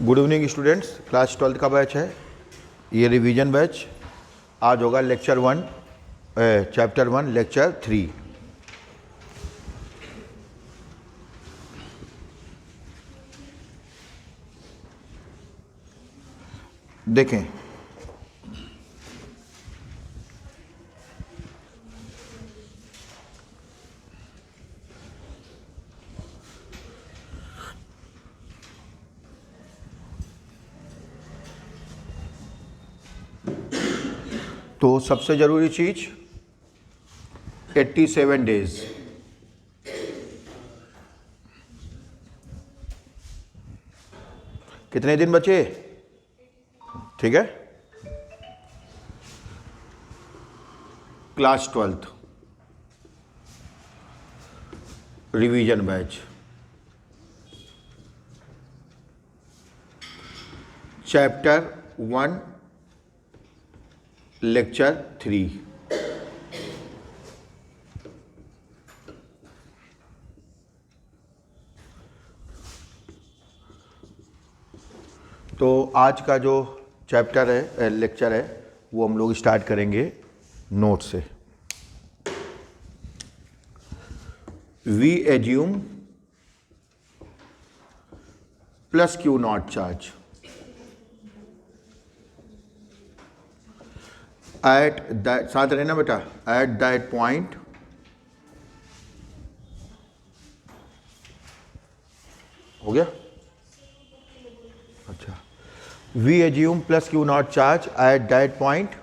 Good evening students, class 12 का batch है, ये रिवीजन बैच। आज होगा लेक्चर 1 चैप्टर 1 लेक्चर 3। देखें, तो सबसे ज़रूरी चीज़ 87 डेज। कितने दिन बचे? ठीक है, class 12 revision batch, chapter 1 lecture 3। तो आज का जो चैप्टर है, लेक्चर है, वो हम लोग स्टार्ट करेंगे नोट से। We assume plus q naught charge at that, साथ रहना बेटा, एट दैट पॉइंट हो गया। अच्छा, we assume plus q naught charge at that point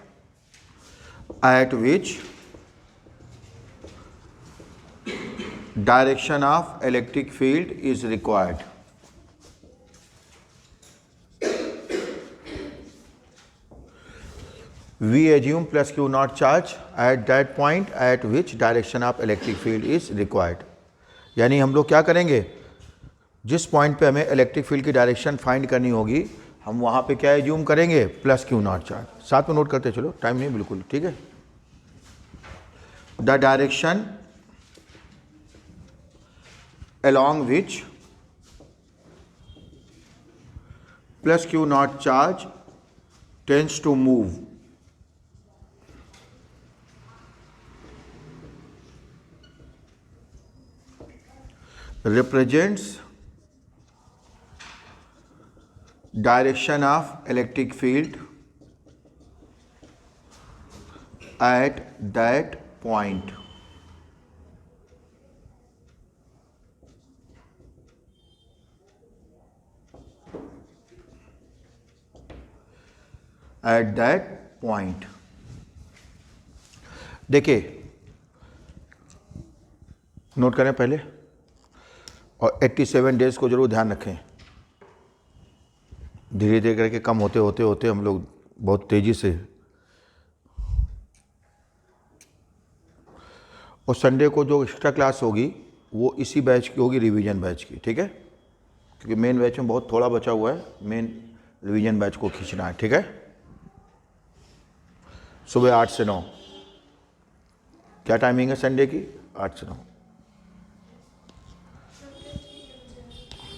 at which direction of electric field is required. We assume plus Q naught charge at that point at which direction of electric field is required। यानी हम लोग क्या करेंगे, जिस point पे हमें electric field की direction find करनी होगी, हम वहाँ पे क्या एज्यूम करेंगे, प्लस Q naught चार्ज। साथ में नोट करते चलो, टाइम नहीं बिल्कुल, ठीक है। The direction along which plus Q naught charge tends to move represents direction of electric field at that point। at that point। देखिए, नोट करें पहले, और 87 डेज को जरूर ध्यान रखें। धीरे धीरे करके कम होते होते होते हम लोग बहुत तेजी से, और संडे को जो एक्स्ट्रा क्लास होगी वो इसी बैच की होगी, रिवीजन बैच की, ठीक है। क्योंकि मेन बैच में बहुत थोड़ा बचा हुआ है, मेन रिवीजन बैच को खींचना है, ठीक है। सुबह 8 से 9 क्या टाइमिंग है संडे की? 8 से 9।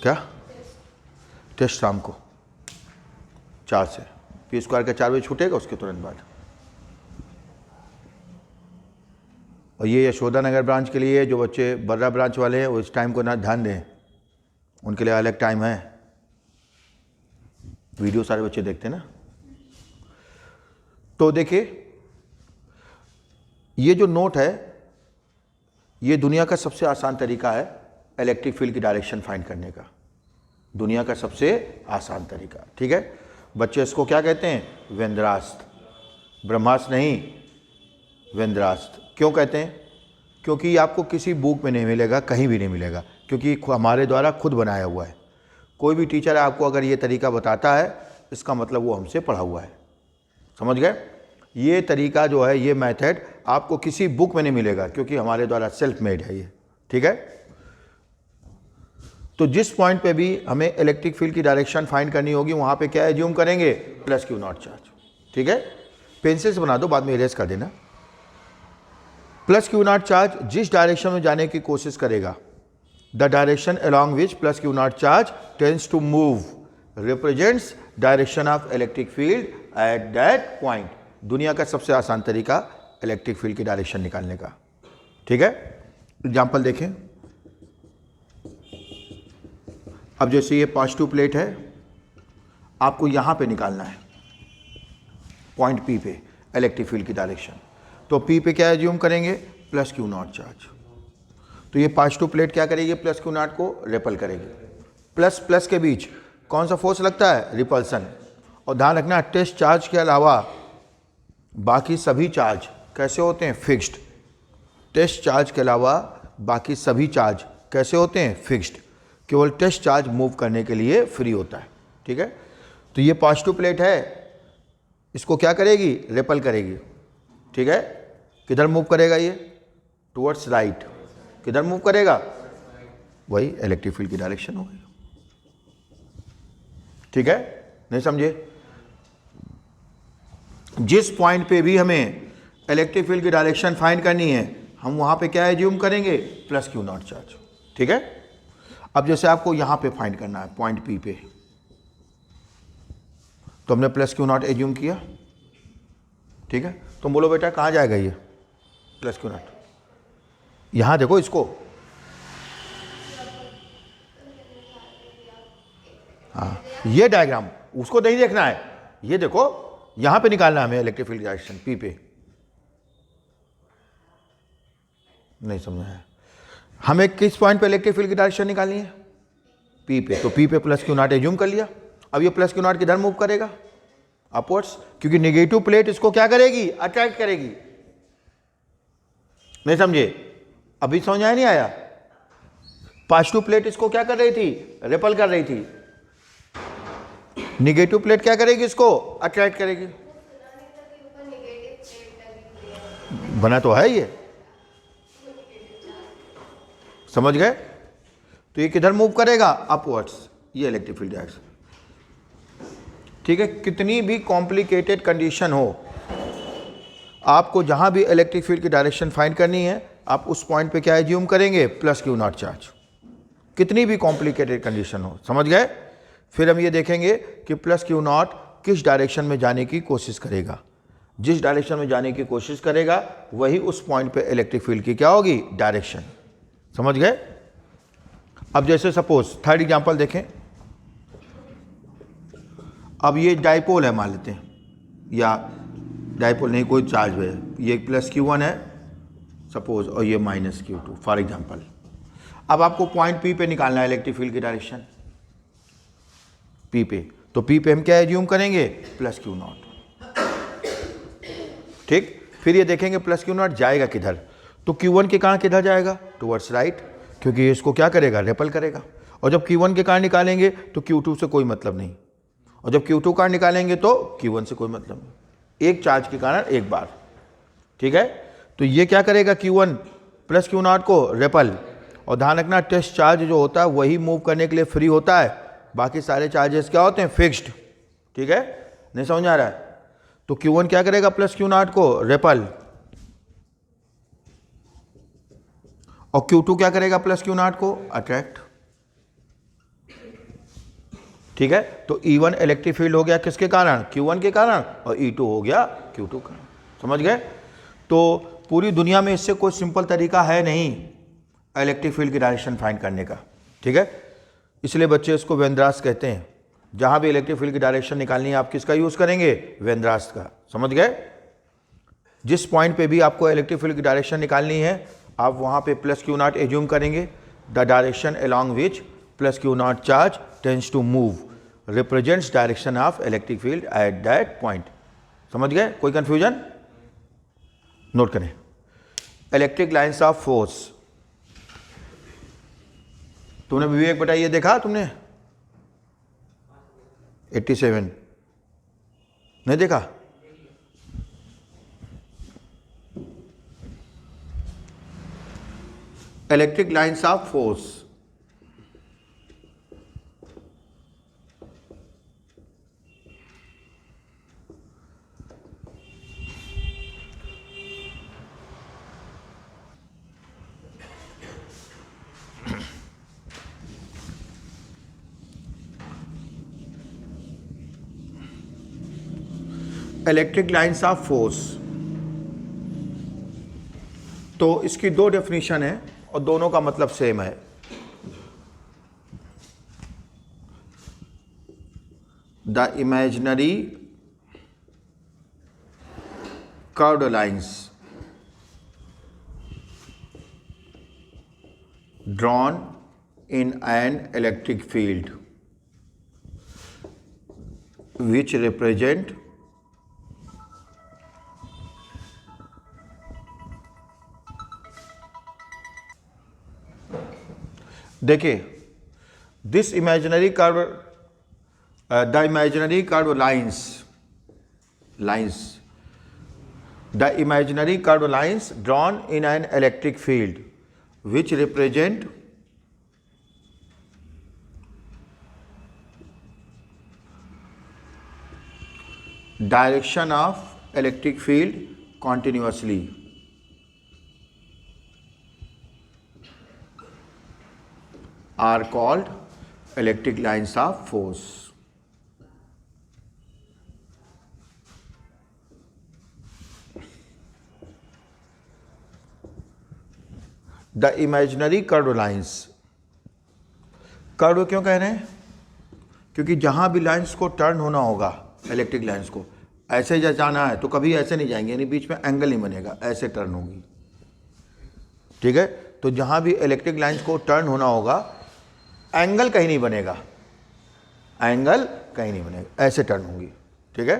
क्या टेस्ट शाम को 4 से, पी स्क्वायर का 4 बजे छूटेगा, उसके तुरंत बाद। और ये यशोदा नगर ब्रांच के लिए जो बच्चे बर्रा ब्रांच वाले हैं, वो इस टाइम को ना ध्यान दें, उनके लिए अलग टाइम है। वीडियो सारे बच्चे देखते हैं ना। तो देखिए, ये जो नोट है, ये दुनिया का सबसे आसान तरीका है इलेक्ट्रिक फील्ड की डायरेक्शन फाइंड करने का, दुनिया का सबसे आसान तरीका, ठीक है। बच्चे इसको क्या कहते हैं? व्यंद्रास्त्र, ब्रह्मास्त्र नहीं, व्यंद्रास्त्र। क्यों कहते हैं? क्योंकि ये आपको किसी बुक में नहीं मिलेगा, कहीं भी नहीं मिलेगा, क्योंकि हमारे द्वारा खुद बनाया हुआ है। कोई भी टीचर आपको अगर ये तरीका बताता है, इसका मतलब वो हमसे पढ़ा हुआ है, समझ गए। ये तरीका जो है, ये मेथड आपको किसी बुक में नहीं मिलेगा, क्योंकि हमारे द्वारा सेल्फ मेड है ये, ठीक है। तो जिस पॉइंट पे भी हमें इलेक्ट्रिक फील्ड की डायरेक्शन फाइंड करनी होगी, वहां पे क्या एज्यूम करेंगे, प्लस क्यू नॉट चार्ज, ठीक है। पेंसिल से बना दो, बाद में इरेज कर देना। प्लस क्यू नॉट चार्ज जिस डायरेक्शन में जाने की कोशिश करेगा, the direction along which plus q naught charge tends to move represents direction of electric field at that point. दुनिया का सबसे आसान तरीका इलेक्ट्रिक फील्ड की डायरेक्शन निकालने का। ठीक है, एग्जाम्पल देखें। अब जैसे ये पॉजिटिव प्लेट है, आपको यहां पे निकालना है पॉइंट पी पे इलेक्ट्रिक फील्ड की डायरेक्शन। तो पी पे क्या एज्यूम करेंगे, प्लस क्यू नॉट चार्ज। तो ये पॉजिटिव प्लेट क्या करेगी, प्लस क्यू नॉट को रेपल करेगी। प्लस प्लस के बीच कौन सा फोर्स लगता है, रिपल्सन। और ध्यान रखना, टेस्ट चार्ज के अलावा बाकी सभी चार्ज कैसे होते हैं, फिक्स्ड। टेस्ट चार्ज के अलावा बाकी सभी चार्ज कैसे होते हैं, फिक्स्ड। केवल टेस्ट चार्ज मूव करने के लिए फ्री होता है। ठीक है, तो ये पॉजिटिव प्लेट है, इसको क्या करेगी, रेपल करेगी। ठीक है, किधर मूव करेगा, ये टुवर्ड्स राइट। किधर मूव करेगा, वही इलेक्ट्रिक फील्ड की डायरेक्शन होगी। ठीक है, नहीं समझे। जिस पॉइंट पे भी हमें इलेक्ट्रिक फील्ड की डायरेक्शन फाइंड करनी है, हम वहां पे क्या एज्यूम करेंगे, प्लस क्यू नॉट चार्ज। ठीक है, अब जैसे आपको यहां पे फाइंड करना है पॉइंट पी पे, तो हमने प्लस क्यू नॉट एज्यूम किया। ठीक है, तुम बोलो बेटा कहाँ जाएगा ये प्लस क्यू नॉट, यहां देखो इसको। हाँ, ये डायग्राम उसको नहीं देखना है, ये देखो यहां पे निकालना है हमें इलेक्ट्रिक फील्ड डायरेक्शन पी पे। नहीं समझा है, हमें किस पॉइंट पे इलेक्ट्रिक फील्ड की डायरेक्शन निकालनी है, पी पे। तो पी पे प्लस क्यू नॉट एज्यूम कर लिया। अब ये प्लस क्यू नॉट किधर मूव करेगा, अपवर्ड्स, क्योंकि नेगेटिव प्लेट इसको क्या करेगी, अट्रैक्ट करेगी। नहीं समझे, अभी समझ आया नहीं आया। पॉजिटिव प्लेट इसको क्या कर रही थी, रेपल कर रही थी। नेगेटिव प्लेट क्या करेगी, इसको अट्रैक्ट करेगी। बना तो है ये, समझ गए। तो ये किधर मूव करेगा, अपवर्ड्स, ये इलेक्ट्रिक फील्ड डायरेक्शन। ठीक है, कितनी भी कॉम्प्लिकेटेड कंडीशन हो, आपको जहां भी इलेक्ट्रिक फील्ड की डायरेक्शन फाइंड करनी है, आप उस पॉइंट पे क्या एज्यूम करेंगे, प्लस क्यू नॉट चार्ज। कितनी भी कॉम्प्लिकेटेड कंडीशन हो, समझ गए। फिर हम ये देखेंगे कि प्लस क्यू नॉट किस डायरेक्शन में जाने की कोशिश करेगा। जिस डायरेक्शन में जाने की कोशिश करेगा वही उस पॉइंट पे इलेक्ट्रिक फील्ड की क्या होगी, डायरेक्शन। समझ गए। अब जैसे सपोज थर्ड एग्जांपल देखें। अब ये डाइपोल है मान लेते हैं, या डाइपोल नहीं, कोई चार्ज है, ये प्लस Q1 है सपोज, और ये माइनस Q2 फॉर एग्जांपल। अब आपको पॉइंट पी पे निकालना है इलेक्ट्रिक फील्ड की डायरेक्शन पी पे। तो पी पे हम क्या एज्यूम करेंगे, प्लस क्यू नॉट। ठीक, फिर ये देखेंगे प्लस क्यू नॉट जाएगा किधर, तो Q1 के कारण किधर जाएगा, टुवर्ड्स राइट, क्योंकि इसको क्या करेगा, रेपल करेगा। और जब Q1 के कारण निकालेंगे तो Q2 से कोई मतलब नहीं, और जब Q2 कारण निकालेंगे तो Q1 से कोई मतलब नहीं। एक चार्ज के कारण एक बार। ठीक है, तो ये क्या करेगा, Q1 प्लस क्यू नॉट को रेपल। और ध्यान रखना, टेस्ट चार्ज जो होता है वही मूव करने के लिए फ्री होता है, बाकी सारे चार्जेस क्या होते हैं, फिक्स्ड। ठीक है, नहीं समझ आ रहा है। तो Q1 क्या करेगा, प्लस क्यू नॉट को रेपल, और Q2 क्या करेगा, प्लस क्यू नॉट को अट्रैक्ट। ठीक है, तो E1 इलेक्ट्रिक फील्ड हो गया किसके कारण, Q1 के कारण, और E2 हो गया Q2 का। समझ गए। तो पूरी दुनिया में इससे कोई सिंपल तरीका है नहीं इलेक्ट्रिक फील्ड की डायरेक्शन फाइंड करने का। ठीक है, इसलिए बच्चे इसको वेनद्रास कहते हैं। जहां भी इलेक्ट्रिक फील्ड की डायरेक्शन निकालनी है, आप किसका यूज करेंगे, वेनद्रास का। समझ गए। जिस पॉइंट पे भी आपको इलेक्ट्रिक फील्ड की डायरेक्शन निकालनी है, आप वहां पे प्लस क्यू नॉट एज्यूम करेंगे। The direction along which plus q naught charge tends to move represents direction of electric field at that point. समझ गए, कोई कंफ्यूजन। नोट करें, इलेक्ट्रिक लाइंस ऑफ फोर्स। तुमने विवेक बेटा ये देखा, तुमने 87 नहीं देखा। Electric lines of force, electric lines of force, तो इसकी दो डेफिनेशन है और दोनों का मतलब सेम है। The imaginary curved lines drawn in an electric field which represent देखिए this imaginary curve the imaginary curve lines the imaginary curved lines drawn in an electric field which represent direction of electric field continuously are called electric lines of force. The imaginary curve lines, curve क्यों कह रहे हैं? क्योंकि जहाँ भी lines को turn होना होगा, इलेक्ट्रिक लाइंस को ऐसे जब जाना है तो कभी ऐसे नहीं जाएंगे, यानी बीच में एंगल नहीं बनेगा, ऐसे टर्न होगी। ठीक है, तो जहाँ भी इलेक्ट्रिक लाइंस को टर्न होना होगा एंगल कहीं नहीं बनेगा, एंगल कहीं नहीं बनेगा, ऐसे टर्न होगी। ठीक है,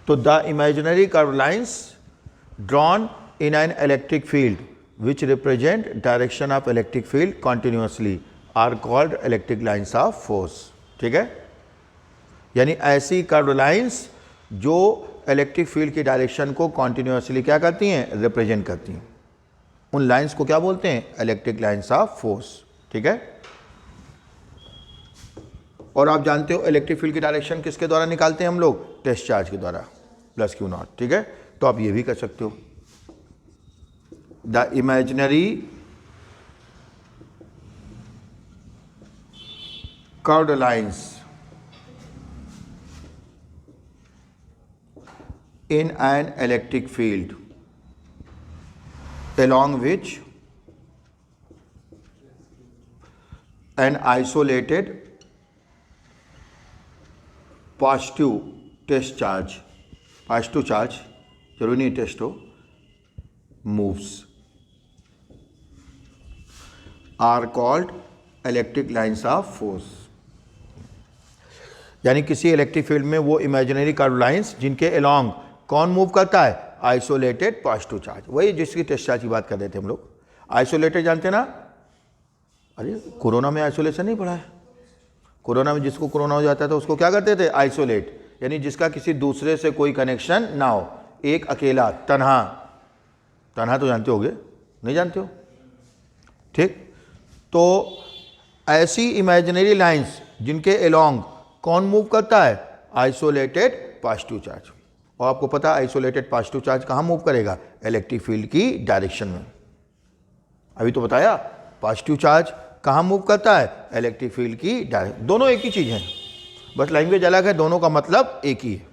तो the imaginary curve lines drawn in an electric field which represent direction of electric field continuously are called electric lines of force. ठीक है, यानी ऐसी कर्व लाइंस जो इलेक्ट्रिक फील्ड की डायरेक्शन को कॉन्टिन्यूसली क्या करती हैं? रिप्रेजेंट करती हैं। उन लाइंस को क्या बोलते हैं? Electric lines of force. ठीक है, और आप जानते हो इलेक्ट्रिक फील्ड की डायरेक्शन किसके द्वारा निकालते हैं हम लोग? टेस्ट चार्ज के द्वारा, प्लस क्यू नॉट। ठीक है, तो आप ये भी कर सकते हो। The imaginary curved lines in an electric field along which an isolated positive test charge, positive charge जरूरी नहीं टेस्ट हो, moves are called electric lines of force। यानी किसी इलेक्ट्रिक फील्ड में वो इमेजिनरी कर्व लाइंस जिनके अलोंग कौन move करता है? आइसोलेटेड पॉजिटिव चार्ज, वही जिसकी टेस्ट चार्ज की बात कर रहे थे हम लोग। आइसोलेटेड जानते ना? अरे कोरोना में आइसोलेशन नहीं पढ़ा है? कोरोना में जिसको कोरोना हो जाता था उसको क्या करते थे? आइसोलेट, यानी जिसका किसी दूसरे से कोई कनेक्शन ना हो, एक अकेला, तन्हा। तन्हा तो जानते होगे, नहीं जानते हो? ठीक, तो ऐसी इमेजिनरी लाइंस जिनके अलोंग कौन मूव करता है? Isolated positive charge. और आपको पता है आइसोलेटेड पॉजिटिव चार्ज कहाँ मूव करेगा? इलेक्ट्रिक फील्ड की डायरेक्शन में। अभी तो बताया पॉजिटिव चार्ज कहाँ मूव करता है? इलेक्ट्रिक फील्ड की डायरेक्शन। दोनों एक ही चीज़ हैं, बस लैंग्वेज अलग है, दोनों का मतलब एक ही है।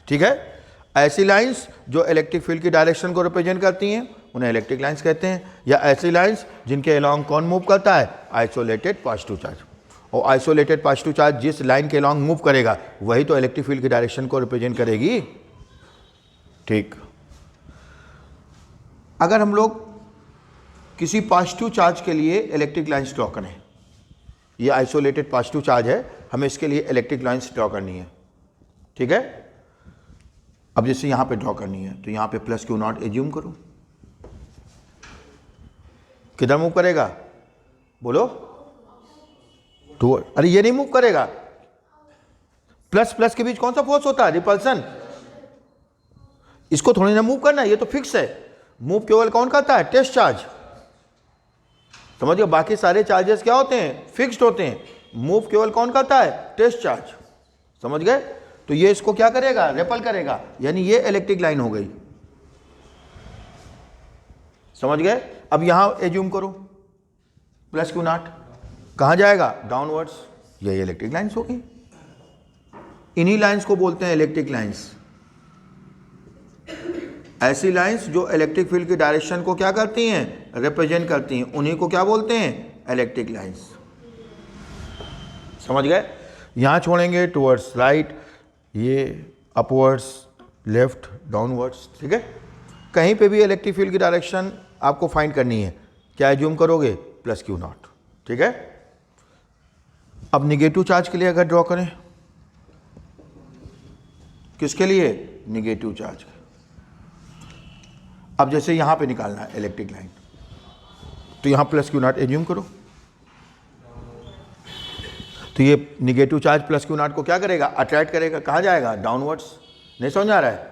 ठीक है, ऐसी लाइंस जो इलेक्ट्रिक फील्ड की डायरेक्शन को रिप्रेजेंट करती हैं उन्हें इलेक्ट्रिक लाइंस कहते हैं, या ऐसी लाइंस जिनके अलोंग कौन मूव करता है? Isolated positive charge. और आइसोलेटेड पॉजिटिव चार्ज जिस लाइन के अलोंग मूव करेगा वही तो इलेक्ट्रिक फील्ड की डायरेक्शन को रिप्रेजेंट करेगी। ठीक, अगर हम लोग किसी पॉजिटिव चार्ज के लिए इलेक्ट्रिक लाइंस ड्रॉ करें, ये आइसोलेटेड पॉजिटिव चार्ज है, हमें इसके लिए इलेक्ट्रिक लाइंस ड्रॉ करनी है। ठीक है, अब जैसे यहाँ पे ड्रॉ करनी है तो यहाँ पे प्लस क्यू नॉट एज्यूम करो, किधर मूव करेगा? बोलो, टूवर्ड। अरे ये नहीं मूव करेगा, प्लस प्लस के बीच कौन सा फोर्स होता है? रिपल्सन। इसको थोड़ी ना मूव करना है, ये तो फिक्स है। मूव केवल कौन करता है? Test charge. समझिए, बाकी सारे चार्जेस क्या होते हैं? फिक्स्ड होते हैं। मूव केवल कौन करता है? Test charge. समझ गए? तो ये इसको क्या करेगा? रेपल करेगा, यानी ये इलेक्ट्रिक लाइन हो गई। समझ गए? अब यहां एज्यूम करो प्लस क्यू नॉट, कहां जाएगा? डाउनवर्ड्स। ये इलेक्ट्रिक लाइन्स होगी। इन्हीं लाइंस को बोलते हैं इलेक्ट्रिक लाइंस। ऐसी लाइंस जो इलेक्ट्रिक फील्ड की डायरेक्शन को क्या करती हैं, रिप्रेजेंट करती हैं, उन्हीं को क्या बोलते हैं, इलेक्ट्रिक लाइंस। समझ गए। यहां छोड़ेंगे टुवर्ड्स राइट, ये अपवर्ड्स, लेफ्ट, डाउनवर्ड्स, ठीक है। कहीं पे भी इलेक्ट्रिक फील्ड की डायरेक्शन आपको फाइंड करनी है, क्या एज्यूम करोगे, प्लस क्यू नॉट, ठीक है। अब निगेटिव चार्ज के लिए अगर ड्रॉ करें, किसके लिए, निगेटिव चार्ज। अब जैसे यहां पे निकालना है इलेक्ट्रिक लाइन, तो यहां प्लस क्यू नॉट एज्यूम करो, तो ये negative charge plus q not को क्या करेगा, अट्रैक्ट करेगा, कहाँ जाएगा, डाउनवर्ड्स। नहीं समझ आ रहा है।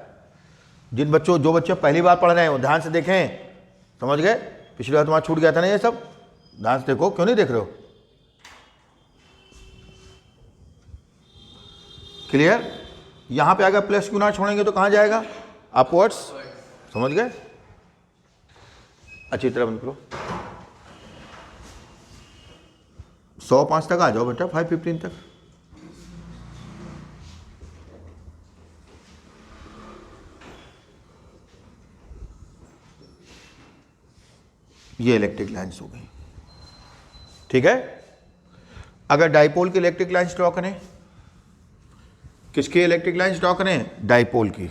जो बच्चे पहली बार पढ़ रहे हैं वो ध्यान से देखें, समझ गए। पिछली बार तुम्हारा छूट गया था ना ये सब, ध्यान से देखो, क्यों नहीं देख रहे हो, क्लियर। यहां पे अगर प्लस क्यू नॉट छोड़ेंगे तो कहां जाएगा, अपवर्ड्स, समझ गए। अच्छी तरह बंद करो। 105 तक आ जाओ बेटा, 515 तक। ये इलेक्ट्रिक लाइंस हो गई, ठीक है। अगर डाइपोल की इलेक्ट्रिक लाइंस ड्रॉ करें, किसकी इलेक्ट्रिक लाइंस ड्रॉ करें, डाइपोल की।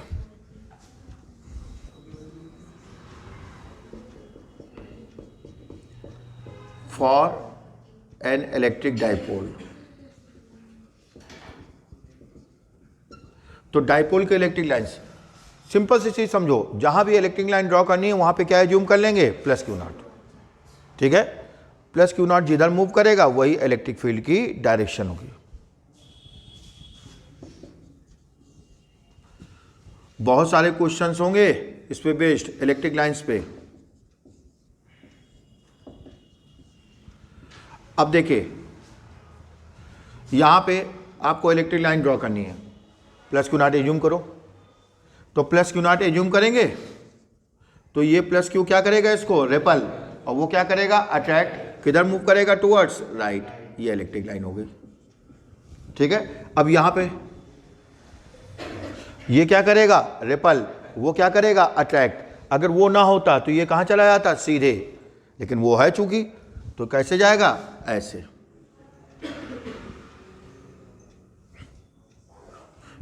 फॉर एन इलेक्ट्रिक डाइपोल, तो डाइपोल के इलेक्ट्रिक लाइंस सिंपल सी चीज समझो, जहां भी इलेक्ट्रिक लाइन ड्रॉ करनी है वहां पे क्या एज्यूम कर लेंगे, प्लस क्यू नॉट, ठीक है। प्लस क्यू नॉट जिधर मूव करेगा वही इलेक्ट्रिक फील्ड की डायरेक्शन होगी। बहुत सारे क्वेश्चंस होंगे इस पे बेस्ड, इलेक्ट्रिक लाइंस पे। अब देखिए, यहां पे आपको इलेक्ट्रिक लाइन ड्रॉ करनी है, प्लस क्यू नॉट एज्यूम करो, तो प्लस क्यू नॉट एज्यूम करेंगे तो ये प्लस क्यू क्या करेगा, इसको रेपल, और वो क्या करेगा, अट्रैक्ट, किधर मूव करेगा, टुवर्ड्स राइट। ये इलेक्ट्रिक लाइन हो गई, ठीक है। अब यहां पे ये क्या करेगा, रेपल, वो क्या करेगा, अट्रैक्ट। अगर वो ना होता तो ये कहां चला जाता, सीधे, लेकिन वो है चूंकि, तो कैसे जाएगा, ऐसे,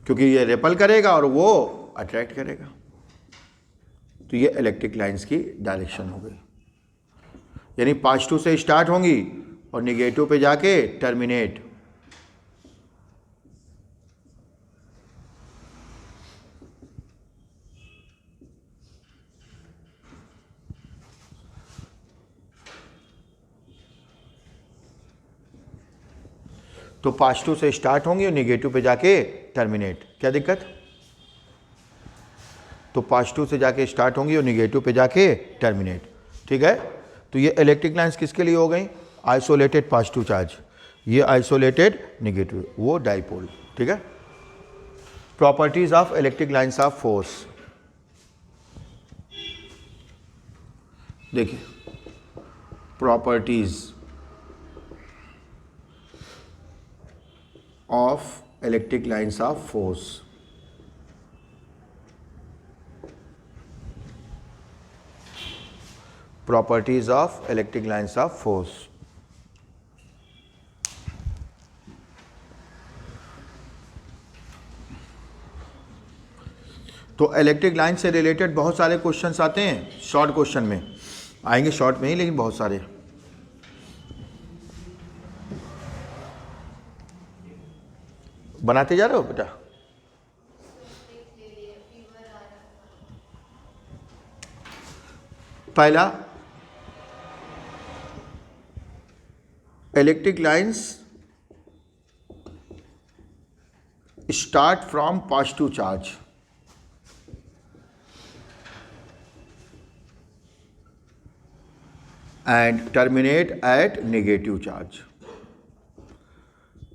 क्योंकि ये रेपल करेगा और वो अट्रैक्ट करेगा। तो ये इलेक्ट्रिक लाइंस की डायरेक्शन हो गई, यानी पॉजिटिव से स्टार्ट होंगी और निगेटिव पे जाके टर्मिनेट। तो पॉजिटिव से स्टार्ट होंगी और निगेटिव पे जाके टर्मिनेट। क्या दिक्कत, तो पॉजिटिव से जाके स्टार्ट होंगी और निगेटिव पे जाके टर्मिनेट, ठीक है। तो ये इलेक्ट्रिक लाइंस किसके लिए हो गई, आइसोलेटेड पॉजिटिव चार्ज, ये आइसोलेटेड निगेटिव, वो डाइपोल, ठीक है। Properties of electric lines of force, देखिए properties of electric lines of force. Properties of electric lines of force. तो इलेक्ट्रिक लाइन से रिलेटेड बहुत सारे क्वेश्चंस आते हैं, शॉर्ट क्वेश्चन में आएंगे, शॉर्ट में ही, लेकिन बहुत सारे। बनाते जा रहे हो बेटा, पहला electric lines start from positive charge and terminate at negative charge,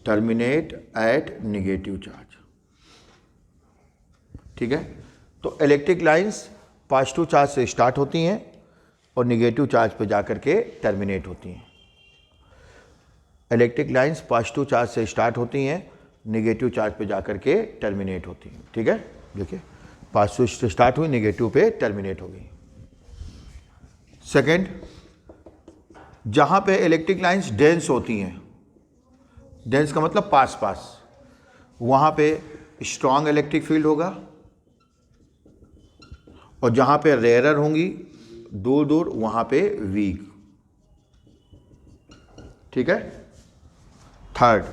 terminate at negative charge, ठीक है। तो इलेक्ट्रिक लाइंस पॉजिटिव चार्ज से स्टार्ट होती हैं और निगेटिव चार्ज पे जाकर के टर्मिनेट होती हैं। इलेक्ट्रिक लाइंस पॉजिटिव चार्ज से स्टार्ट होती हैं नेगेटिव चार्ज पे जाकर के टर्मिनेट होती हैं। ठीक है, देखिए पॉजिटिव से स्टार्ट हुई, नेगेटिव पे टर्मिनेट हो गई। सेकंड, जहां पे इलेक्ट्रिक लाइंस डेंस होती हैं, डेंस का मतलब पास पास, वहां पे स्ट्रॉन्ग इलेक्ट्रिक फील्ड होगा, और जहां पे रेयरर होंगी दूर दूर, वहां पे वीक। ठीक है। थर्ड,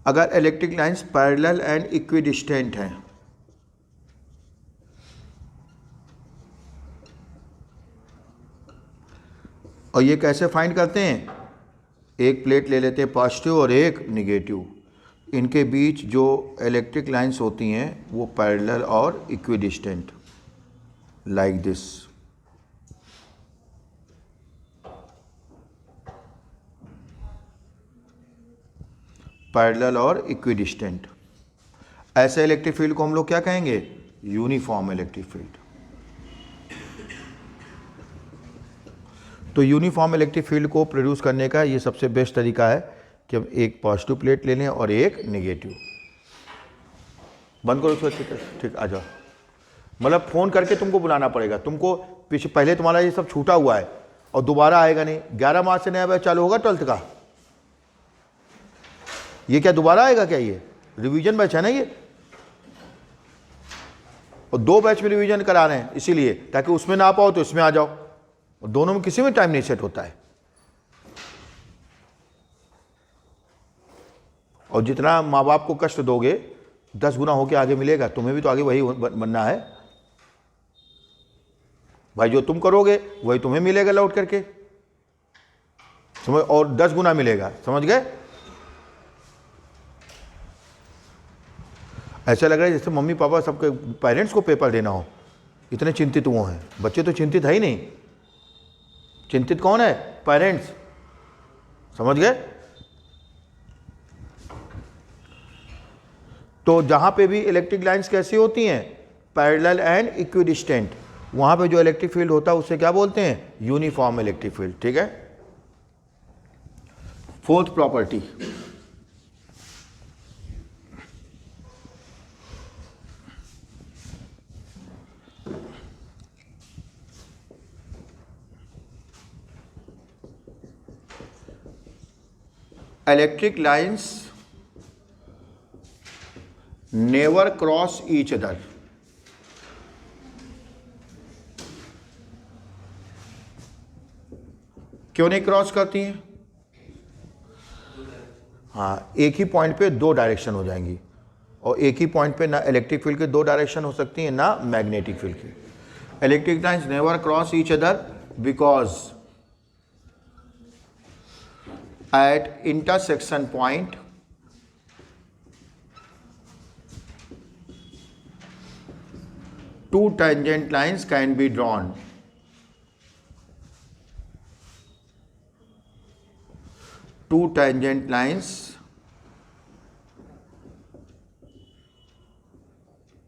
अगर electric lines parallel and equidistant हैं, और ये कैसे फाइंड करते हैं, एक प्लेट ले लेते हैं पॉजिटिव और एक निगेटिव, इनके बीच जो इलेक्ट्रिक लाइंस होती हैं वो पैरेलल और इक्विडिस्टेंट, लाइक दिस। पैरेलल और इक्विडिस्टेंट, ऐसे इलेक्ट्रिक फील्ड को हम लोग क्या कहेंगे, यूनिफॉर्म इलेक्ट्रिक फील्ड। तो यूनिफॉर्म इलेक्ट्रिक फील्ड को प्रोड्यूस करने का ये सबसे बेस्ट तरीका है कि हम एक पॉजिटिव प्लेट ले लें और एक नेगेटिव। बंद करो इसको, ठीक, आ जाओ। मतलब फ़ोन करके तुमको बुलाना पड़ेगा, तुमको पीछे पहले तुम्हारा ये सब छूटा हुआ है और दोबारा आएगा नहीं। 11 मार्च से नया बैच चालू होगा 12th का, ये क्या दोबारा आएगा क्या, ये रिवीजन बैच है ना ये, और 2 बैच में रिवीजन करा रहे हैं इसीलिए, ताकि उसमें ना आ पाओ तो इसमें आ जाओ, और दोनों में किसी में टाइम नहीं सेट होता है। और जितना माँ बाप को कष्ट दोगे 10 गुना होके आगे मिलेगा, तुम्हें भी तो आगे वही बनना है भाई, जो तुम करोगे वही तुम्हें मिलेगा लौट करके, समझ, और 10 गुना मिलेगा, समझ गए। ऐसा लग रहा है जैसे मम्मी पापा सबके पेरेंट्स को पेपर देना हो, इतने चिंतित वो हैं। बच्चे तो चिंतित है ही नहीं, चिंतित कौन है, पेरेंट्स, समझ गए। तो जहां पे भी इलेक्ट्रिक लाइंस कैसी होती हैं, पैरेलल एंड इक्विडिस्टेंट, वहां पे जो इलेक्ट्रिक फील्ड होता है उसे क्या बोलते हैं, यूनिफॉर्म इलेक्ट्रिक फील्ड। ठीक है। Fourth property, electric lines never cross each other. क्यों नहीं क्रॉस करती हैं, हाँ, एक ही पॉइंट पे 2 डायरेक्शन हो जाएंगी, और एक ही पॉइंट पे ना इलेक्ट्रिक फील्ड के 2 डायरेक्शन हो सकती हैं ना मैग्नेटिक फील्ड के। Electric lines never cross each other because at intersection point two tangent lines can be drawn. Two tangent lines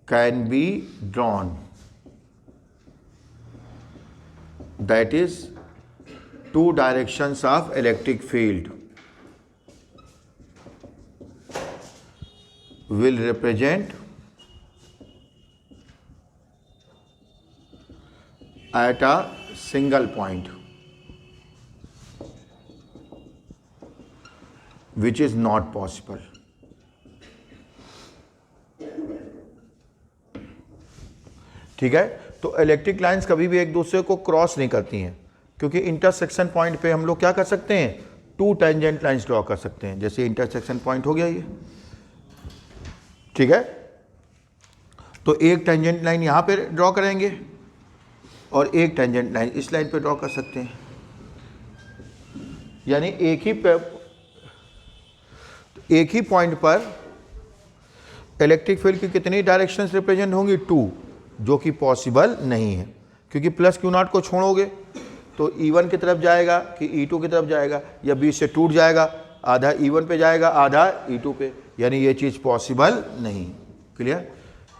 can be drawn, that is 2 directions of electric field will represent at a single point, which is not possible. ठीक है। तो electric lines कभी भी एक दूसरे को cross नहीं करती हैं, क्योंकि इंटरसेक्शन पॉइंट पे हम लोग क्या कर सकते हैं, 2 टेंजेंट लाइंस ड्रॉ कर सकते हैं। जैसे इंटरसेक्शन पॉइंट हो गया ये, ठीक है। तो एक टेंजेंट लाइन यहां पे ड्रॉ करेंगे और एक टेंजेंट लाइन इस लाइन पे ड्रॉ कर सकते हैं, यानी एक ही पॉइंट पर इलेक्ट्रिक फील्ड की कितनी डायरेक्शंस रिप्रेजेंट होंगी, 2, जो कि पॉसिबल नहीं है, क्योंकि प्लस क्यू नॉट को छोड़ोगे तो E1 की तरफ जाएगा कि E2 की तरफ जाएगा, या बीच से टूट जाएगा आधा E1 पे जाएगा, आधा E2 पे, यानी ये चीज़ पॉसिबल नहीं। क्लियर?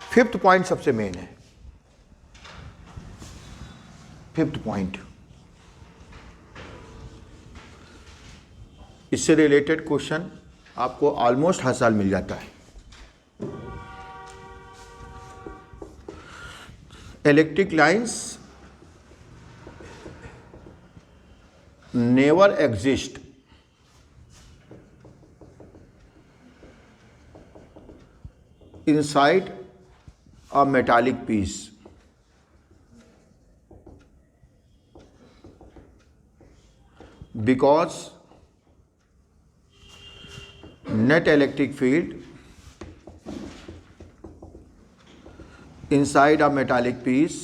फिफ्थ पॉइंट सबसे मेन है। फिफ्थ पॉइंट, इससे रिलेटेड क्वेश्चन आपको ऑलमोस्ट हर साल मिल जाता है। Electric lines never exist inside a metallic piece because net electric field inside a metallic piece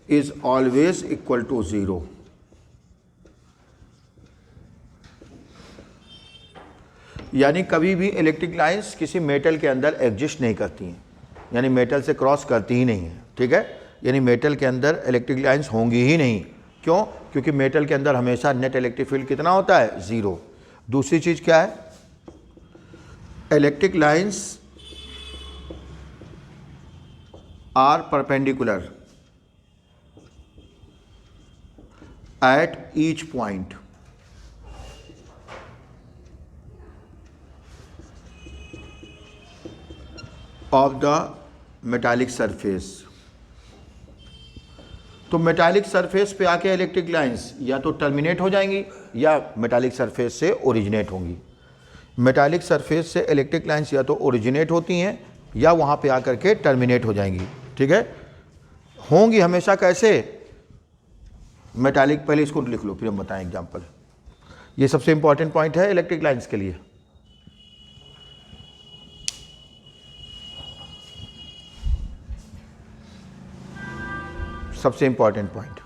is always equal to 0. यानी कभी भी इलेक्ट्रिक लाइंस किसी मेटल के अंदर एग्जिस्ट नहीं करती हैं, यानी मेटल से क्रॉस करती ही नहीं है। ठीक है, यानी मेटल के अंदर इलेक्ट्रिक लाइंस होंगी ही नहीं। क्यों? क्योंकि मेटल के अंदर हमेशा नेट इलेक्ट्रिक फील्ड कितना होता है? 0। दूसरी चीज क्या है? Electric lines are perpendicular at each point of the metallic surface. तो मेटालिक सरफेस पे आके इलेक्ट्रिक लाइंस या तो टर्मिनेट हो जाएंगी या मेटालिक सरफेस से ओरिजिनेट होंगी। मेटालिक सरफेस से इलेक्ट्रिक लाइंस या तो ओरिजिनेट होती हैं या वहाँ पे आकर के टर्मिनेट हो जाएंगी। ठीक है, होंगी हमेशा कैसे? मेटालिक, पहले इसको लिख लो फिर हम बताएं एग्जाम्पल। ये सबसे इंपॉर्टेंट पॉइंट है इलेक्ट्रिक लाइंस के लिए। सबसे important point,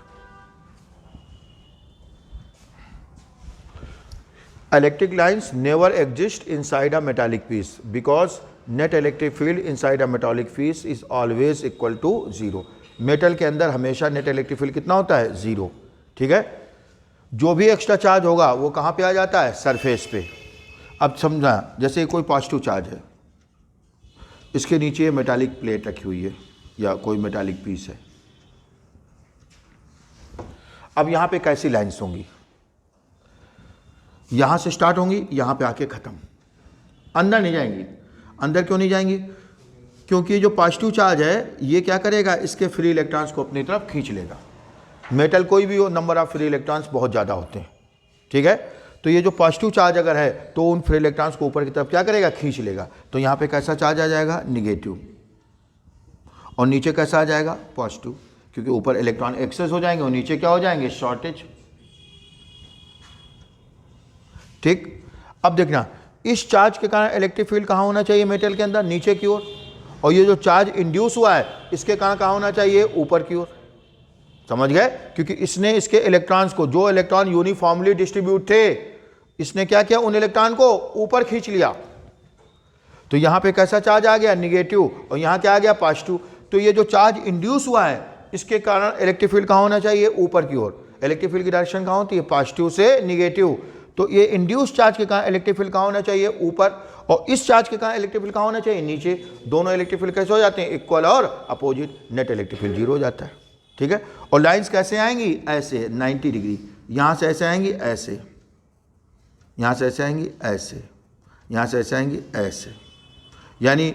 electric lines never exist inside a metallic piece because net electric field inside a metallic piece is always equal to 0। Metal के अंदर हमेशा नेट इलेक्ट्रिक फील्ड कितना होता है? 0। ठीक है, जो भी एक्स्ट्रा चार्ज होगा वो कहाँ पे आ जाता है? सरफेस पे। अब समझा, जैसे कोई पॉजिटिव चार्ज है, इसके नीचे मेटालिक प्लेट रखी हुई है या कोई मेटालिक पीस है। अब यहां पे कैसी लाइंस होंगी? यहां से स्टार्ट होंगी, यहां पे आके खत्म, अंदर नहीं जाएंगी। अंदर क्यों नहीं जाएंगी? क्योंकि जो पॉजिटिव चार्ज है ये क्या करेगा? इसके फ्री इलेक्ट्रॉन्स को अपनी तरफ खींच लेगा। मेटल कोई भी हो, नंबर ऑफ फ्री इलेक्ट्रॉन्स बहुत ज़्यादा होते हैं। ठीक है, तो ये जो पॉजिटिव चार्ज अगर है तो उन फ्री इलेक्ट्रॉन्स को ऊपर की तरफ क्या करेगा? खींच लेगा। तो यहाँ पे कैसा चार्ज आ जाएगा? निगेटिव। और नीचे कैसा आ जाएगा? पॉजिटिव, क्योंकि ऊपर इलेक्ट्रॉन एक्सेस हो जाएंगे और नीचे क्या हो जाएंगे? शॉर्टेज। ठीक, अब देखना, इस चार्ज के कारण इलेक्ट्रिक फील्ड कहाँ होना चाहिए? मेटल के अंदर, नीचे की ओर। और ये जो चार्ज इंड्यूस हुआ है इसके कारण कहाँ होना चाहिए? ऊपर की ओर। समझ गए? क्योंकि इसने इसके इलेक्ट्रॉन्स को, जो इलेक्ट्रॉन यूनिफॉर्मली डिस्ट्रीब्यूट थे, इसने क्या किया? उन इलेक्ट्रॉन को ऊपर खींच लिया। तो यहां पे कैसा चार्ज आ गया? निगेटिव। और यहां क्या आ गया? पॉजिटिव। तो ये जो चार्ज इंड्यूस हुआ है इसके कारण इलेक्ट्रिक फील्ड कहाँ होना चाहिए? ऊपर की ओर। इलेक्ट्रिक फील्ड की डायरेक्शन कहाँ होती है? पॉजिटिव से निगेटिव। तो ये इंड्यूस चार्ज के कारण इलेक्ट्रिक फील्ड कहाँ होना चाहिए? ऊपर। और इस चार्ज के कारण इलेक्ट्रिक फील्ड कहाँ होना चाहिए? नीचे। दोनों इलेक्ट्रिक फील्ड कैसे हो जाते हैं? इक्वल और अपोजिट। नेट इलेक्ट्रिक फील्ड 0 हो जाता है। ठीक है, और लाइंस कैसे आएंगी? ऐसे 90 डिग्री। यहां से ऐसे आएंगी, ऐसे। यहां से ऐसे आएंगी, ऐसे। यहां से ऐसे आएंगी, ऐसे। यानी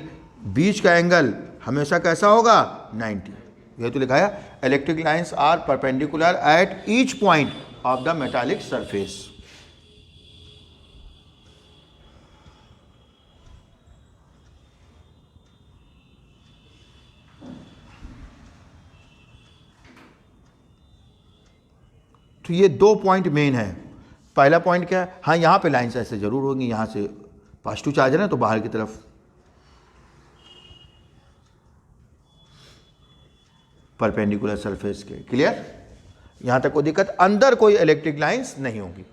बीच का एंगल हमेशा कैसा होगा? 90। यह तो लिखा है, electric lines are perpendicular at each point of the metallic surface. तो ये 2 पॉइंट मेन है। पहला पॉइंट क्या है? हाँ, यहाँ पे लाइंस ऐसे जरूर होंगी, यहाँ से पॉजिटिव चार्ज है ना, तो बाहर की तरफ परपेंडिकुलर सरफेस के। क्लियर? यहाँ तक कोई दिक्कत? अंदर कोई इलेक्ट्रिक लाइंस नहीं होगी।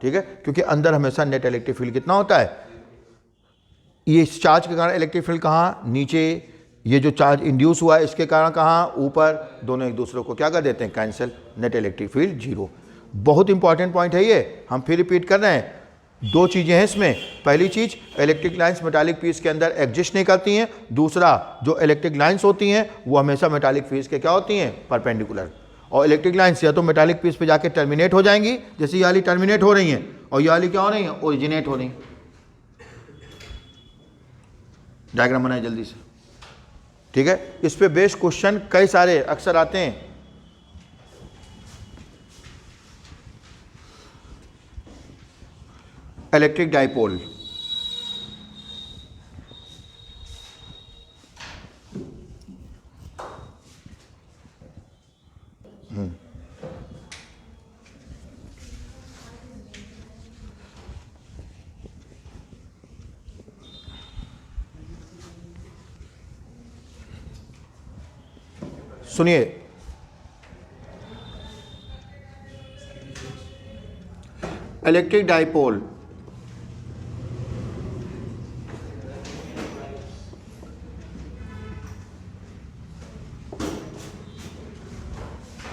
ठीक है, क्योंकि अंदर हमेशा नेट इलेक्ट्रिक फील्ड कितना होता है? ये इस चार्ज के कारण इलेक्ट्रिक फील्ड कहाँ? नीचे। ये जो चार्ज इंड्यूस हुआ है इसके कारण कहाँ? ऊपर। दोनों एक दूसरे को क्या कर देते हैं? कैंसिल। Net electric field 0। बहुत इंपॉर्टेंट पॉइंट है ये, हम फिर रिपीट कर रहे हैं। दो चीज़ें हैं इसमें, पहली चीज़ इलेक्ट्रिक लाइंस मेटालिक पीस के अंदर एग्जिस्ट नहीं करती हैं, दूसरा जो इलेक्ट्रिक लाइंस होती हैं वो हमेशा मेटालिक पीस के क्या होती हैं, परपेंडिकुलर। और इलेक्ट्रिक लाइंस या तो मेटालिक पीस पे जाके टर्मिनेट हो जाएंगी, जैसे ये वाली टर्मिनेट हो रही हैं, और ये वाली क्या हो रही हैं, ओरिजिनेट हो रही। डायग्राम बनाए जल्दी से, ठीक है। इस पे बेस्ड क्वेश्चन कई सारे अक्सर आते हैं। इलेक्ट्रिक डाइपोल, सुनिए, इलेक्ट्रिक डाइपोल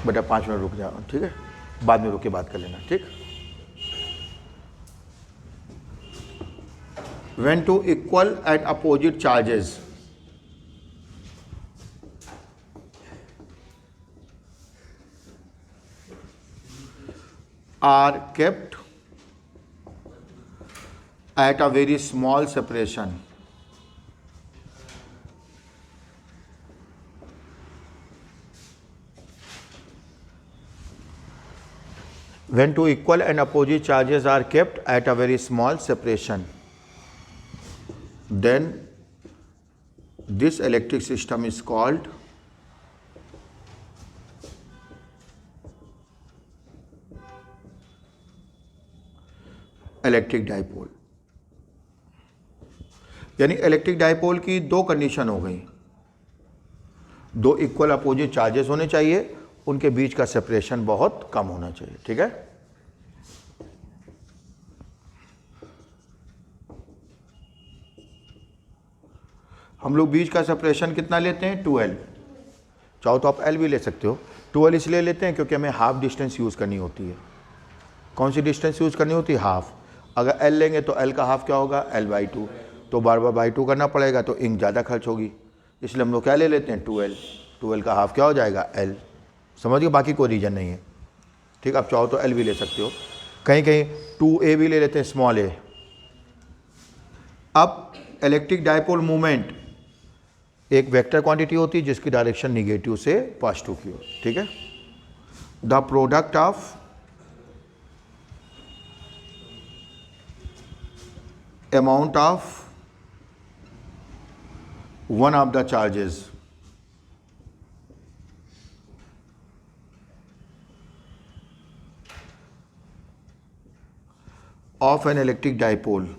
बेटा 5 मिनट रुक जाओ, ठीक है, बाद में रुक के बात कर लेना, ठीक। When two equal and opposite charges are kept at a very small separation, when two equal and opposite charges are kept at a very small separation, then this electric system is called electric dipole. यानी electric dipole की दो condition हो गई, दो equal opposite charges होने चाहिए, उनके बीच का सेपरेशन बहुत कम होना चाहिए, ठीक है। हम लोग बीच का सेपरेशन कितना लेते हैं, 2L। चाहो तो आप L भी ले सकते हो। 2L इसलिए लेते हैं क्योंकि हमें हाफ डिस्टेंस यूज़ करनी होती है। कौन सी डिस्टेंस यूज़ करनी होती है, हाफ। अगर L लेंगे तो L का हाफ क्या होगा, L/2, तो बार बार बाई 2 करना पड़ेगा, तो इंक ज़्यादा खर्च होगी, इसलिए हम लोग क्या ले लेते हैं, 2L। 2L का हाफ क्या हो जाएगा, L। समझिए, बाकी कोई रीज़न नहीं है, ठीक। आप चाहो तो L भी ले सकते हो, कहीं कहीं 2A भी ले लेते हैं, स्मॉल a। अब इलेक्ट्रिक डाइपोल मूवमेंट एक वेक्टर क्वांटिटी होती है जिसकी डायरेक्शन निगेटिव से पॉजिटिव की ओर, ठीक है। The product of amount of one of the charges of an electric dipole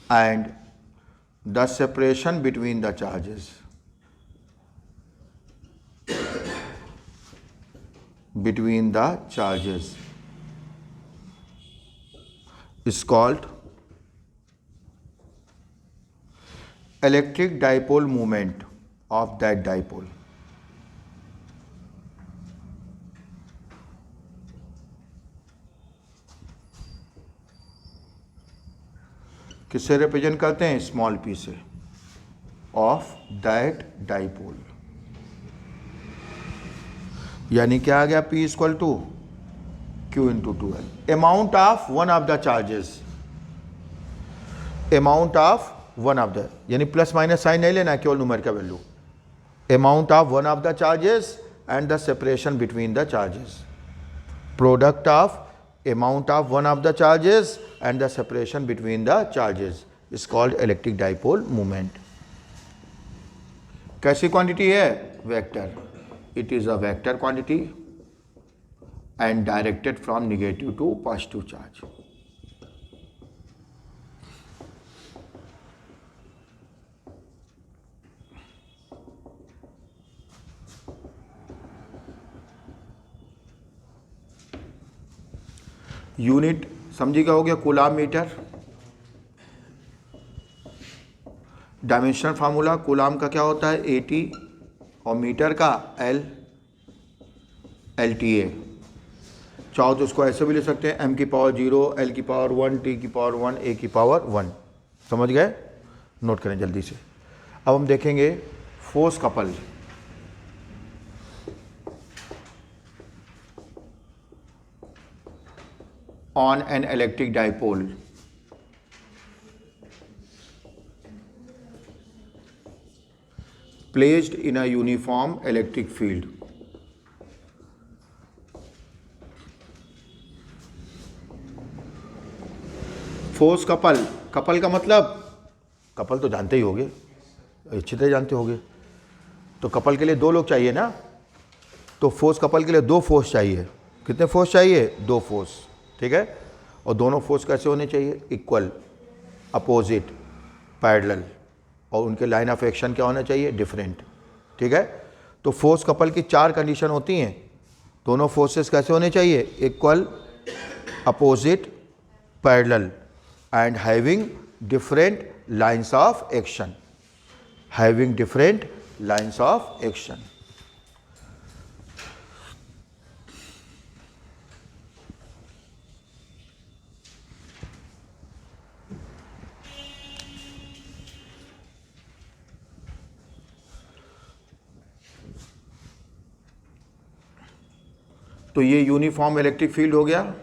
and the separation between the charges is called electric dipole moment of that dipole। किससे represent करते हैं, small p से, of that dipole. यानी क्या आ गया, P equal to Q into 2L। Amount of one of the charges, amount of one of the, यानी plus minus sign नहीं लेना, केवल numerical value. Amount of one of the charges and the separation between the charges. Product of amount of one of the charges and the separation between the charges is called electric dipole moment। कैसी quantity है, vector. It is a vector quantity and directed from negative to positive charge। Unit समझी क्या हो गया, coulomb metre. Dimensional formula coulomb का क्या होता है, 80 और मीटर का LTA। चाहो तो उसको ऐसे भी लिख सकते हैं m की पावर 0, l की पावर 1, t की पावर 1, a की पावर 1। समझ गए? नोट करें जल्दी से। अब हम देखेंगे force couple. On an electric dipole, placed in a uniform electric field, force couple. Couple का मतलब, कपल तो जानते ही होंगे, अच्छी तरह जानते होंगे। तो कपल के लिए दो लोग चाहिए ना, तो फोर्स कपल के लिए दो फोर्स चाहिए। कितने फोर्स चाहिए? दो फोर्स, ठीक है। और दोनों फोर्स कैसे होने चाहिए? इक्वल, अपोजिट, पैरेलल, और उनके लाइन ऑफ एक्शन क्या होना चाहिए? डिफरेंट, ठीक है। तो फोर्स कपल की चार कंडीशन होती हैं। दोनों फोर्सेस कैसे होने चाहिए? Equal, opposite, parallel and having different lines of action. Having different lines of action. तो ये यूनिफॉर्म इलेक्ट्रिक फील्ड हो गया।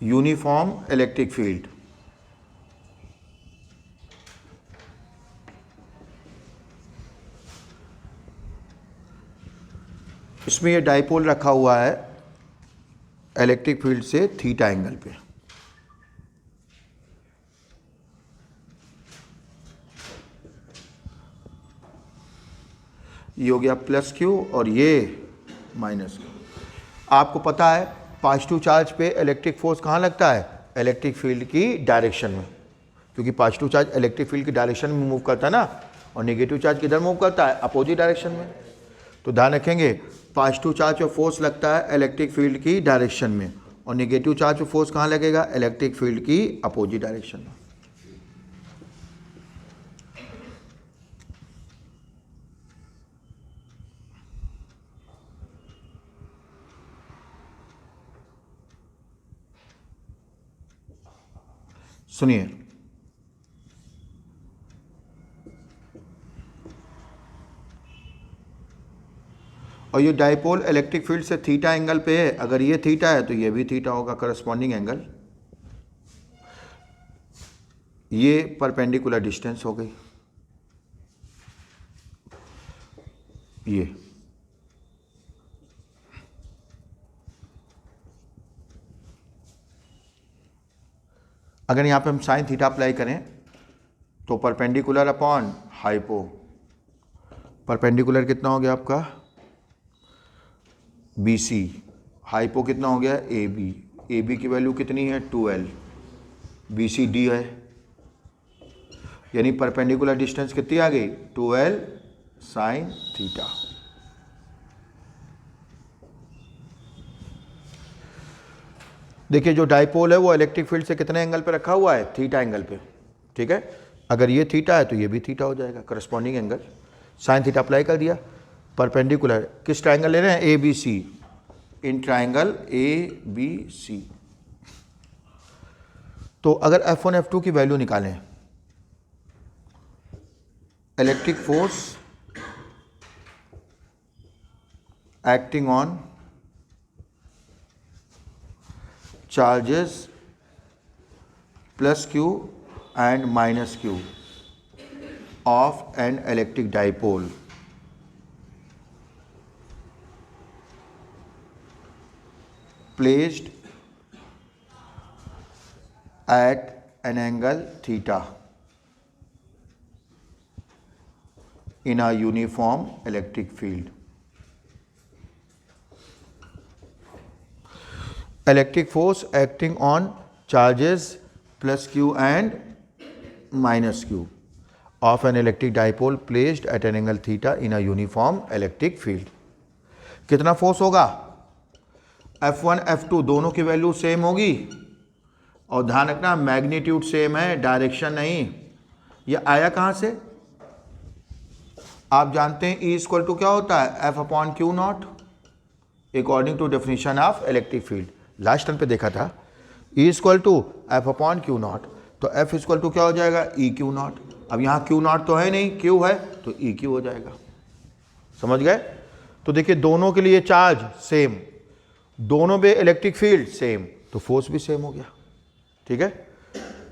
Uniform electric field. इसमें ये डाइपोल रखा हुआ है इलेक्ट्रिक फील्ड से थीटा एंगल पे। ये हो गया प्लस क्यू और ये माइनस क्यू। आपको पता है पॉजिटिव चार्ज पे इलेक्ट्रिक फोर्स कहाँ लगता है? इलेक्ट्रिक फील्ड की डायरेक्शन में, क्योंकि पॉजिटिव चार्ज इलेक्ट्रिक फील्ड की डायरेक्शन में मूव करता है ना, और नेगेटिव चार्ज किधर मूव करता है? अपोजिट डायरेक्शन में। तो ध्यान रखेंगे, पॉजिटिव चार्ज पे फोर्स लगता है इलेक्ट्रिक फील्ड की डायरेक्शन में, और नेगेटिव चार्ज पे फोर्स कहाँ लगेगा? इलेक्ट्रिक फील्ड की अपोजिट डायरेक्शन में। सुनिए, और ये डाइपोल इलेक्ट्रिक फील्ड से थीटा एंगल पे है। अगर ये थीटा है तो ये भी थीटा होगा, करस्पॉन्डिंग एंगल। ये परपेंडिकुलर डिस्टेंस हो गई। ये अगर यहाँ पे हम साइन थीटा अप्लाई करें तो परपेंडिकुलर अपॉन हाइपो, परपेंडिकुलर कितना हो गया आपका? BC, हाइपो कितना हो गया? AB। AB की वैल्यू कितनी है? 2L। BCD है, यानी परपेंडिकुलर डिस्टेंस कितनी आ गई? 2L sine theta. देखिए जो डाइपोल है वो इलेक्ट्रिक फील्ड से कितने एंगल पे रखा हुआ है? थीटा एंगल पे, ठीक है। अगर ये थीटा है तो ये भी थीटा हो जाएगा, corresponding angle. Sine theta apply कर दिया। परपेंडिकुलर किस ट्राइंगल ले रहे हैं? ABC। In triangle ABC। तो अगर F1 F2 की वैल्यू निकालें, electric force acting on charges plus Q and minus Q of an electric dipole placed at an angle theta in a uniform electric field. Electric force acting on charges plus Q and minus Q of an electric dipole placed at an angle theta in a uniform electric field. कितना force होगा, F1 F2 दोनों की value same होगी, और ध्यान रखना magnitude same है, direction नहीं। ये आया कहाँ से, आप जानते हैं E इक्वल टू क्या होता है, F upon q naught, according to definition of electric field. Last term पे देखा था E equal to F upon q naught, तो F इक्वल टू क्या हो जाएगा, ई क्यू नॉट। अब यहाँ क्यू नॉट तो है नहीं, क्यू है तो ई क्यू हो जाएगा। समझ गए। तो देखिए दोनों के लिए चार्ज सेम, दोनों पे इलेक्ट्रिक फील्ड सेम, तो फोर्स भी सेम हो गया। ठीक है,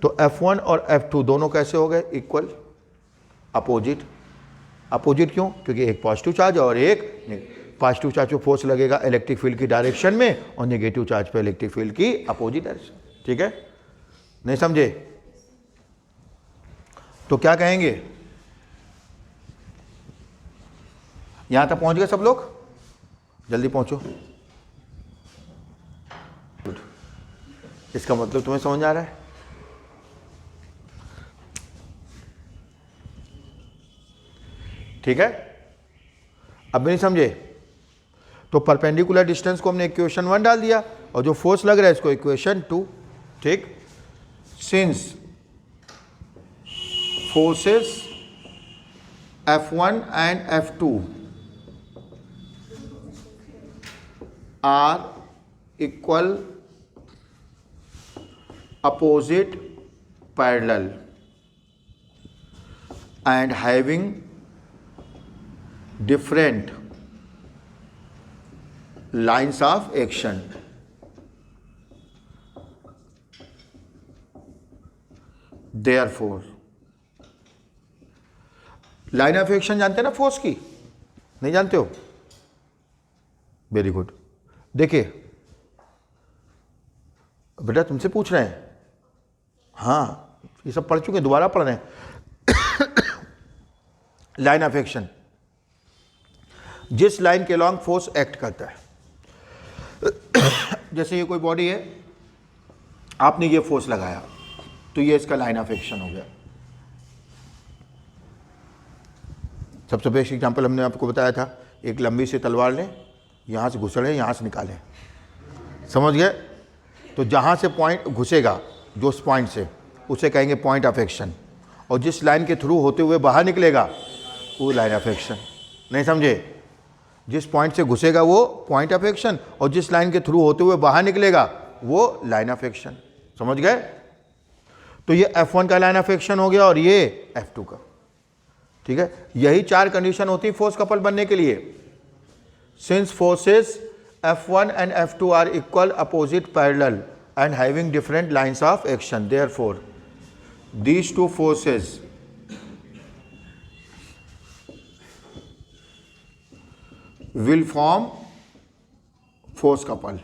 तो F1 और F2 दोनों कैसे हो गए, इक्वल, अपोजिट। अपोजिट क्यों, क्योंकि एक पॉजिटिव चार्ज और एक पॉजिटिव चार्ज पे फोर्स लगेगा इलेक्ट्रिक फील्ड की डायरेक्शन में, और नेगेटिव चार्ज पे इलेक्ट्रिक फील्ड की अपोजिट डायरेक्शन। ठीक है, नहीं समझे, तो क्या कहेंगे, यहां तक पहुंच गए सब लोग, जल्दी पहुंचो। इसका मतलब तुम्हें समझ आ रहा है। ठीक है, अब भी नहीं समझे, तो परपेंडिकुलर डिस्टेंस को हमने इक्वेशन 1 डाल दिया, और जो फोर्स लग रहा है इसको इक्वेशन 2। ठीक, since forces F1 and F2 are equal, opposite, parallel, and having different lines of action, therefore line of action जानते हैं ना फोर्स की, नहीं जानते हो, वेरी गुड। देखिए बेटा तुमसे पूछ रहे हैं, हाँ ये सब पढ़ चुके हैं, दोबारा पढ़ रहे हैं। लाइन ऑफ एक्शन, जिस लाइन के लॉन्ग फोर्स एक्ट करता है। जैसे ये कोई बॉडी है, आपने ये फोर्स लगाया, तो ये इसका लाइन ऑफ एक्शन हो गया। सबसे बेसिक एग्जांपल हमने आपको बताया था, एक लंबी सी तलवार लें, यहाँ से घुसड़े यहाँ से निकालें, समझ गए। तो जहाँ से पॉइंट घुसेगा जो उस पॉइंट से, उसे कहेंगे पॉइंट ऑफ एक्शन, और जिस लाइन के थ्रू होते हुए बाहर निकलेगा वो लाइन ऑफ एक्शन। नहीं समझे, जिस पॉइंट से घुसेगा वो पॉइंट ऑफ एक्शन, और जिस लाइन के थ्रू होते हुए बाहर निकलेगा वो लाइन ऑफ एक्शन। समझ गए। तो ये F1 का लाइन ऑफ एक्शन हो गया और ये F2 का। ठीक है, यही 4 कंडीशन होती है फोर्स कपल बनने के लिए। Since forces F1 and F2 are equal, opposite, parallel and having different lines of action, therefore these two forces will form force couple.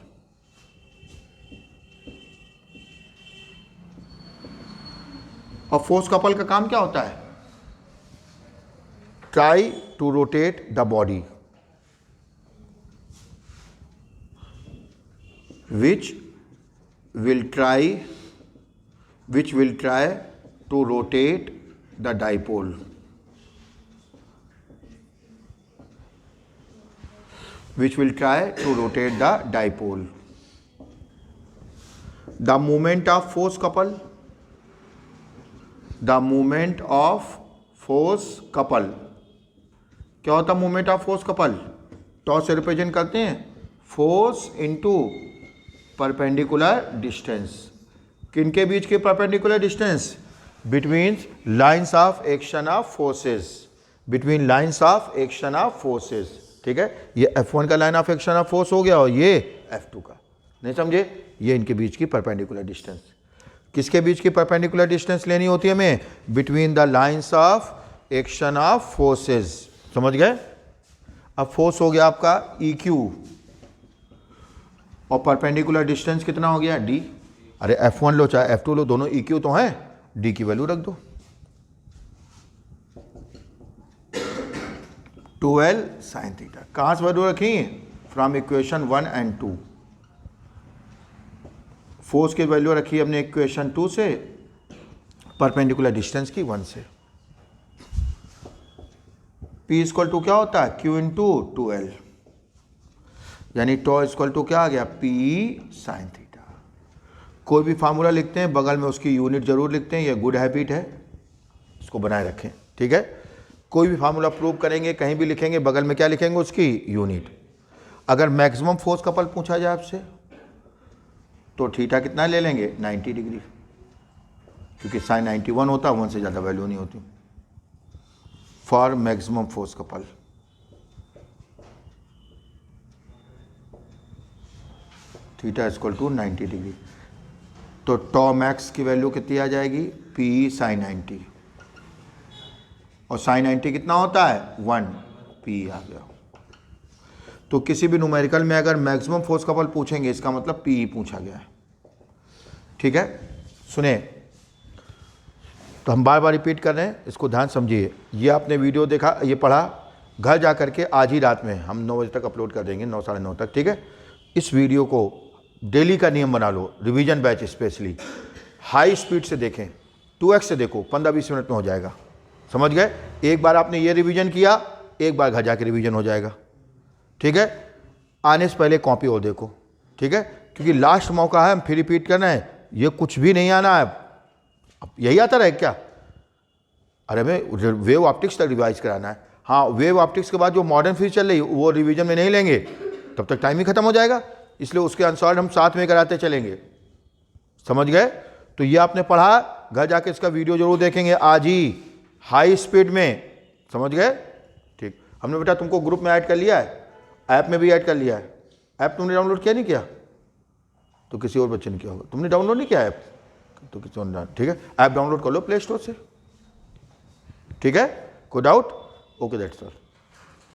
और फोर्स कपल का काम क्या होता है, try to rotate the body which will try to rotate the dipole. Which will try to rotate the dipole. The moment of force couple. The moment of force couple. क्या होता है moment of force couple, टॉ से represent करते हैं force into perpendicular distance. किनके बीच के perpendicular distance, between lines of action of forces, between lines of action of forces. ठीक है, ये F1 का line of action of force हो गया और ये F2 का। नहीं समझे, ये इनके बीच की परपेंडिकुलर डिस्टेंस। किसके बीच की परपेंडिकुलर डिस्टेंस लेनी होती है हमें, between the lines of action of forces. समझ गए। अब फोर्स हो गया आपका EQ, और परपेंडिकुलर डिस्टेंस कितना हो गया D। अरे F1 लो चाहे F2 लो, दोनों EQ तो हैं, D की वैल्यू रख दो 12 sin थीटा। कहाँ से वैल्यू रखी, फ्रॉम इक्वेशन 1 एंड 2। फोर्स की वैल्यू रखी हमने इक्वेशन 2 से, परपेंडिकुलर डिस्टेंस की 1 से। P इक्वल टू क्या होता है, Q इंटू 2L। यानी टॉ इक्वल टू क्या आ गया, पी साइन थीटा। कोई भी फार्मूला लिखते हैं बगल में उसकी यूनिट जरूर लिखते हैं, ये गुड हैबिट है, इसको बनाए रखें, ठीक है। कोई भी फार्मूला प्रूव करेंगे कहीं भी लिखेंगे बगल में क्या लिखेंगे, उसकी यूनिट। अगर मैक्सिमम फोर्स कपल पूछा जाए आपसे तो थीटा कितना ले लेंगे, 90 डिग्री, क्योंकि साइन 91 होता है, 1 से ज़्यादा वैल्यू नहीं होती for maximum force couple. Theta equal to 90 degree. तो टॉ मैक्स की वैल्यू कितनी आ जाएगी, पी साइन 90, और साइन 90 कितना होता है, 1, पी आ गया। तो किसी भी न्यूमेरिकल में अगर मैक्सिमम फोर्स कपल पूछेंगे इसका मतलब पी पूछा गया है, ठीक है। सुने, तो हम बार बार रिपीट कर रहे हैं, इसको ध्यान समझिए। ये आपने वीडियो देखा, ये पढ़ा, घर जा करके आज ही रात में हम 9 बजे तक अपलोड कर देंगे, 9 साढ़े 9 तक, ठीक है। इस वीडियो को डेली का नियम बना लो, revision batch specially high speed से देखें, 2x से देखो, 15-20 मिनट में हो जाएगा, समझ गए। एक बार आपने ये रिवीजन किया, एक बार घर जाके रिवीजन हो जाएगा, ठीक है। आने से पहले कॉपी और देखो, ठीक है, क्योंकि लास्ट मौका है, हम फिर रिपीट करना है, ये कुछ भी नहीं आना है। अब यही आता रहे क्या, अरे हमें वेव ऑप्टिक्स तक रिवाइज कराना है। हाँ, वेव ऑप्टिक्स के बाद जो मॉडर्न फिजिक्स चल रही है वो रिवीजन में नहीं लेंगे, तब तक टाइम ही खत्म हो जाएगा, इसलिए उसके अनुसार हम साथ में कराते चलेंगे, समझ गए। तो ये आपने पढ़ा, घर जाके इसका वीडियो जरूर देखेंगे आज ही हाई स्पीड में, समझ गए, ठीक। हमने बेटा तुमको ग्रुप में ऐड कर लिया है, ऐप में भी ऐड कर लिया है। ऐप तुमने डाउनलोड किया नहीं किया, तो किसी और बच्चे ने किया होगा, तुमने डाउनलोड नहीं किया ऐप तो किसी और, ठीक है। ऐप डाउनलोड कर लो प्ले स्टोर से, ठीक है। कोई डाउट, ओके दैट्स ऑल।